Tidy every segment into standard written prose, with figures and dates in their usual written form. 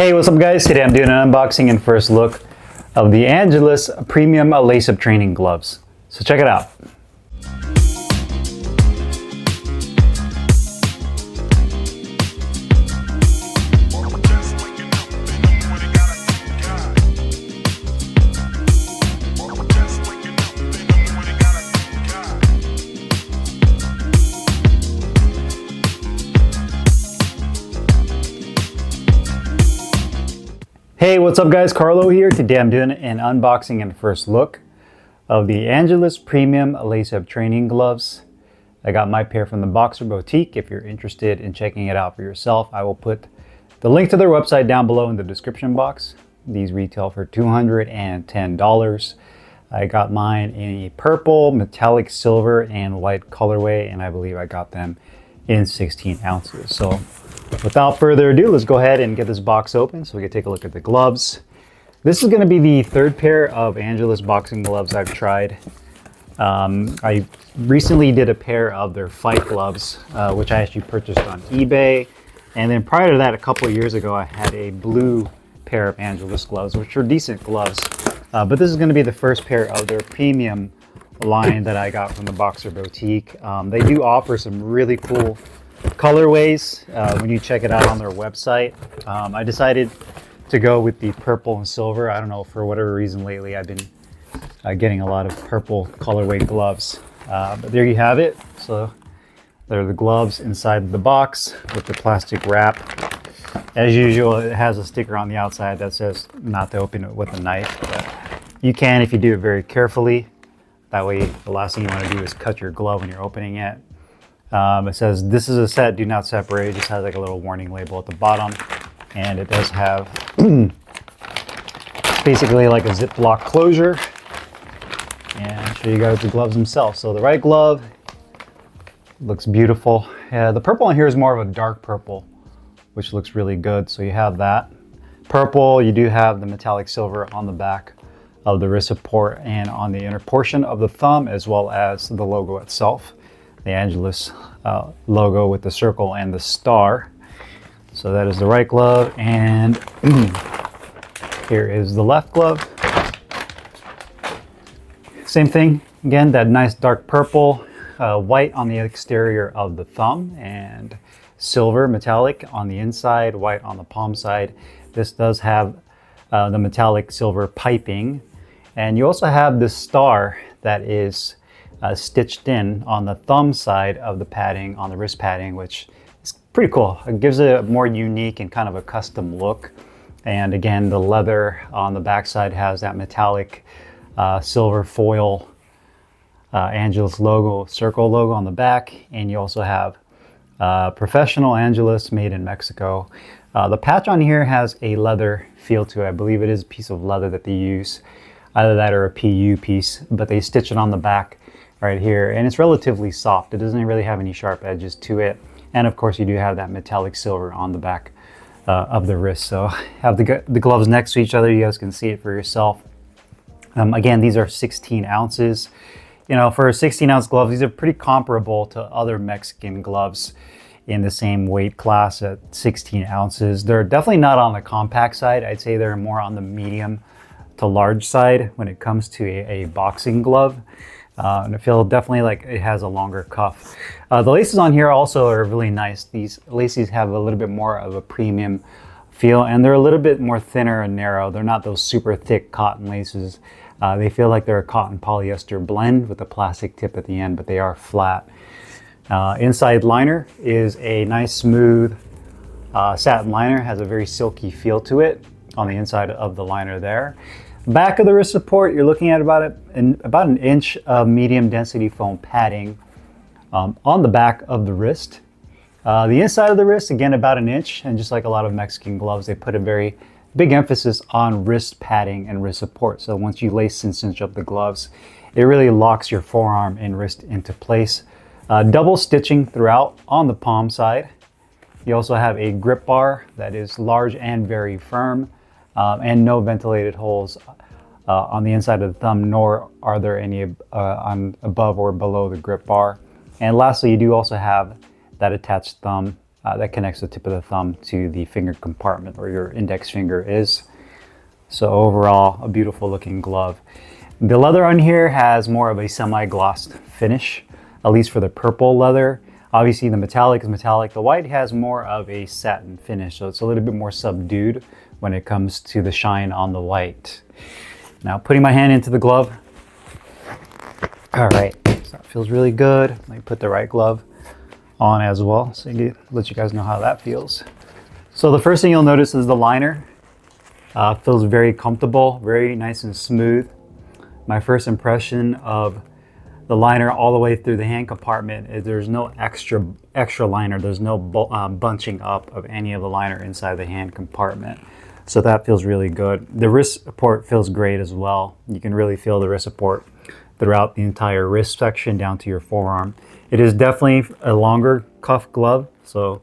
Hey, what's up guys? Today I'm doing an unboxing and first look of the Angelus Premium Lace-Up Training Gloves. So check it out. Hey, what's up guys? Carlo here. Today I'm doing an unboxing and first look of the Angelus Premium Lace-Up Training Gloves. I got my pair from the Boxer Boutique. If you're interested in checking it out for yourself, I will put the link to their website down below in the description box. These retail for $210. I got mine in a purple, metallic silver, and white colorway, and I believe I got them in 16 ounces. So without further ado, let's go ahead and get this box open so we can take a look at the gloves. This is going to be the third pair of Angelus boxing gloves I've tried. I recently did a pair of their fight gloves, which I actually purchased on eBay. And then prior to that, a couple of years ago, I had a blue pair of Angelus gloves, which are decent gloves. But this is going to be the first pair of their premium line that I got from the Boxer Boutique. They do offer some really cool colorways when you check it out on their website. I decided to go with the purple and silver. I don't know, for whatever reason lately I've been getting a lot of purple colorway gloves. But there you have it. So they're the gloves inside the box with the plastic wrap. As usual, it has a sticker on the outside that says not to open it with a knife, but you can if you do it very carefully. That way the last thing you want to do is cut your glove when you're opening it. It says, "This is a set, do not separate." It just has like a little warning label at the bottom. And it does have basically like a Ziploc closure. And I'll show you guys the gloves themselves. So the right glove looks beautiful. The purple on here is more of a dark purple, which looks really good. So you have that. Purple, you do have the metallic silver on the back of the wrist support and on the inner portion of the thumb, as well as the logo itself. The Angelus logo with the circle and the star. So that is the right glove, and here is the left glove. Same thing, again, that nice dark purple, white on the exterior of the thumb, and silver metallic on the inside, white on the palm side. This does have the metallic silver piping, and you also have this star that is stitched in on the thumb side of the padding, on the wrist padding, which is pretty cool. It gives it a more unique and kind of a custom look. And again, the leather on the backside has that metallic silver foil Angelus logo, circle logo on the back. And you also have Professional Angelus, made in Mexico. The patch on here has a leather feel to it. I believe it is a piece of leather that they use, either that or a PU piece, but they stitch it on the back right here, and it's relatively soft. It doesn't really have any sharp edges to it. And of course you do have that metallic silver on the back of the wrist. So have the gloves next to each other. You guys can see it for yourself. Again, these are 16 ounces. You know, for a 16-ounce glove, these are pretty comparable to other Mexican gloves in the same weight class at 16 ounces. They're definitely not on the compact side. I'd say they're more on the medium to large side when it comes to a boxing glove. And I feel definitely like it has a longer cuff. The laces on here also are really nice. These laces have a little bit more of a premium feel, and they're a little bit more thinner and narrow. They're not those super thick cotton laces. They feel like they're a cotton polyester blend with a plastic tip at the end, but they are flat. Inside liner is a nice smooth satin liner. Has a very silky feel to it on the inside of the liner there. Back of the wrist support, you're looking at about an inch of medium density foam padding on the back of the wrist. The inside of the wrist, again, about an inch, and just like a lot of Mexican gloves, they put a very big emphasis on wrist padding and wrist support. So once you lace and cinch up the gloves, it really locks your forearm and wrist into place. Double stitching throughout on the palm side. You also have a grip bar that is large and very firm. And no ventilated holes on the inside of the thumb, nor are there any on above or below the grip bar. And lastly, you do also have that attached thumb that connects the tip of the thumb to the finger compartment where your index finger is. So overall, a beautiful looking glove. The leather on here has more of a semi-glossed finish, at least for the purple leather. Obviously the metallic is metallic. The white has more of a satin finish, so it's a little bit more subdued when it comes to the shine on the white. Now putting my hand into the glove. All right, so that feels really good. Let me put the right glove on as well, so let you guys know how that feels. So the first thing you'll notice is the liner. Feels very comfortable, very nice and smooth. My first impression of the liner all the way through the hand compartment is there's no extra liner. There's no bunching up of any of the liner inside the hand compartment. So that feels really good. The wrist support feels great as well. You can really feel the wrist support throughout the entire wrist section down to your forearm. It is definitely a longer cuff glove, so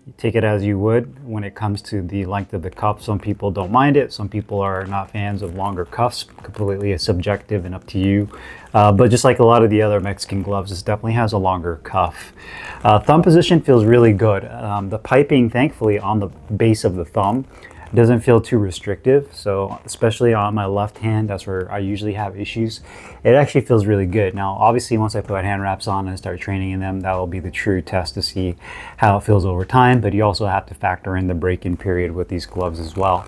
you take it as you would when it comes to the length of the cuff. Some people don't mind it. Some people are not fans of longer cuffs. Completely subjective and up to you. But just like a lot of the other Mexican gloves, this definitely has a longer cuff. Thumb position feels really good. The piping, thankfully, on the base of the thumb doesn't feel too restrictive. So especially on my left hand, that's where I usually have issues. It actually feels really good. Now, obviously, once I put hand wraps on and start training in them, that will be the true test to see how it feels over time. But you also have to factor in the break-in period with these gloves as well.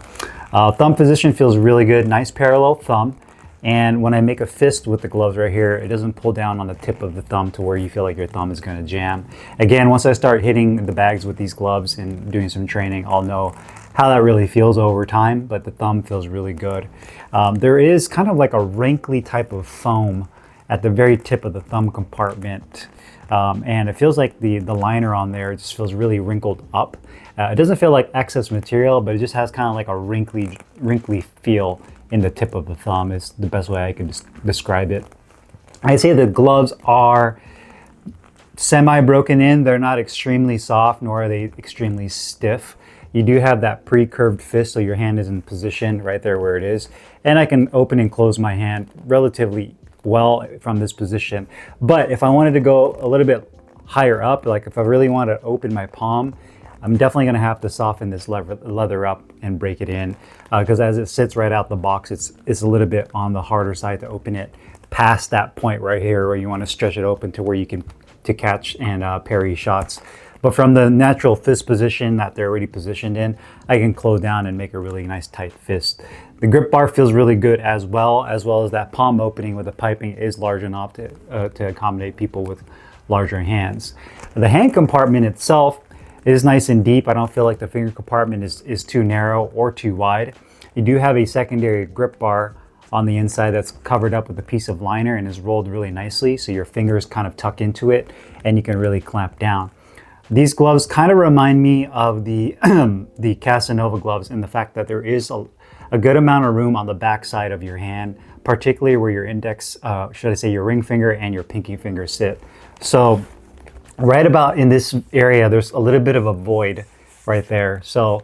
Thumb position feels really good. Nice parallel thumb. And when I make a fist with the gloves right here, it doesn't pull down on the tip of the thumb to where you feel like your thumb is going to jam. Again, once I start hitting the bags with these gloves and doing some training, I'll know how that really feels over time, but the thumb feels really good. There is kind of like a wrinkly type of foam at the very tip of the thumb compartment. And it feels like the liner on there just feels really wrinkled up. It doesn't feel like excess material, but it just has kind of like a wrinkly feel in the tip of the thumb is the best way I could describe it. I'd say the gloves are semi-broken in. They're not extremely soft, nor are they extremely stiff. You do have that pre-curved fist, so your hand is in position right there where it is. And I can open and close my hand relatively well from this position. But if I wanted to go a little bit higher up, like if I really want to open my palm, I'm definitely going to have to soften this leather up and break it in, because as it sits right out the box, it's a little bit on the harder side to open it past that point right here where you want to stretch it open to where you can catch and parry shots. But from the natural fist position that they're already positioned in, I can close down and make a really nice tight fist. The grip bar feels really good as well as that palm opening with the piping is large enough to accommodate people with larger hands. The hand compartment itself is nice and deep. I don't feel like the finger compartment is too narrow or too wide. You do have a secondary grip bar on the inside that's covered up with a piece of liner and is rolled really nicely, so your fingers kind of tuck into it and you can really clamp down. These gloves kind of remind me of the the Casanova gloves in the fact that there is a good amount of room on the back side of your hand, particularly where your index, should I say your ring finger and your pinky finger sit. So right about in this area, there's a little bit of a void right there. So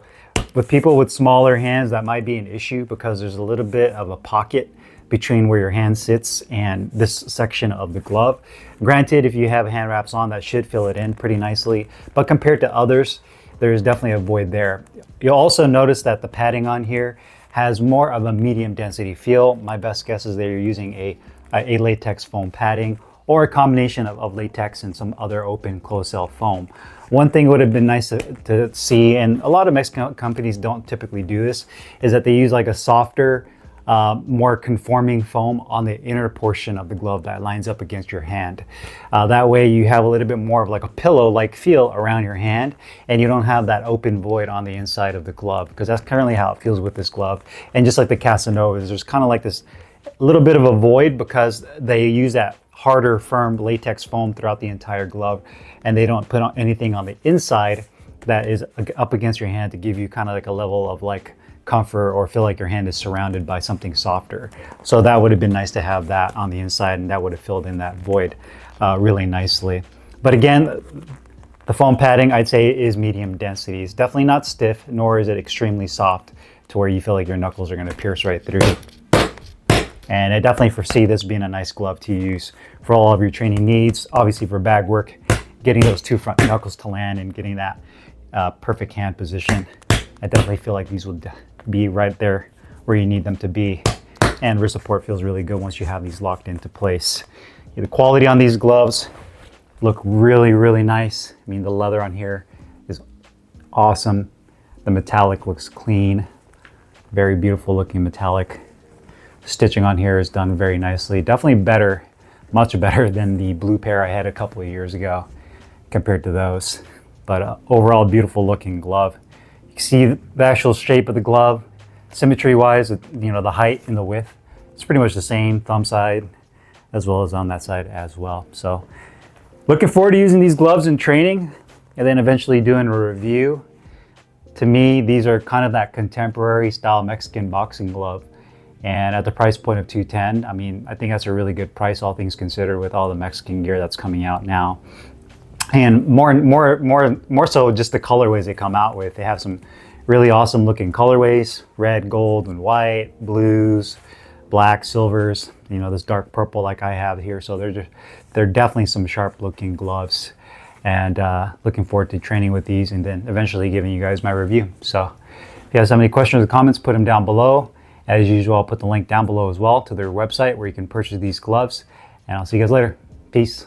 with people with smaller hands, that might be an issue because there's a little bit of a pocket between where your hand sits and this section of the glove. Granted, if you have hand wraps on, that should fill it in pretty nicely, but compared to others, there's definitely a void there. You'll also notice that the padding on here has more of a medium density feel. My best guess is that you're using a latex foam padding or a combination of latex and some other open closed cell foam. One thing would have been nice to see, and a lot of Mexican companies don't typically do this, is that they use like a softer, more conforming foam on the inner portion of the glove that lines up against your hand. That way you have a little bit more of like a pillow-like feel around your hand, and you don't have that open void on the inside of the glove, because that's currently how it feels with this glove. And just like the Casanovas, there's kind of like this little bit of a void because they use that harder, firm latex foam throughout the entire glove, and they don't put on anything on the inside that is up against your hand to give you kind of like a level of like comfort or feel like your hand is surrounded by something softer. So that would have been nice to have that on the inside, and that would have filled in that void really nicely. But again, the foam padding I'd say is medium density. It's definitely not stiff, nor is it extremely soft to where you feel like your knuckles are going to pierce right through. And I definitely foresee this being a nice glove to use for all of your training needs, obviously for bag work getting those two front knuckles to land and getting that perfect hand position. I definitely feel like these will be right there where you need them to be. And wrist support feels really good once you have these locked into place. The quality on these gloves look really, really nice. I mean, the leather on here is awesome. The metallic looks clean. Very beautiful looking metallic. Stitching on here is done very nicely. Definitely better, much better than the blue pair I had a couple of years ago compared to those. But overall, beautiful looking glove. You can see the actual shape of the glove. Symmetry wise, you know, the height and the width, it's pretty much the same thumb side as well as on that side as well. So looking forward to using these gloves in training and then eventually doing a review. To me, these are kind of that contemporary style Mexican boxing glove. And at the price point of $210, I mean, I think that's a really good price, all things considered, with all the Mexican gear that's coming out now. And more so just the colorways they come out with. They have some really awesome looking colorways: red, gold, and white, blues, black, silvers, you know, this dark purple like I have here. So they're definitely some sharp looking gloves, and looking forward to training with these and then eventually giving you guys my review. So if you guys have any questions or comments, put them down below. As usual, I'll put the link down below as well to their website where you can purchase these gloves, and I'll see you guys later. Peace.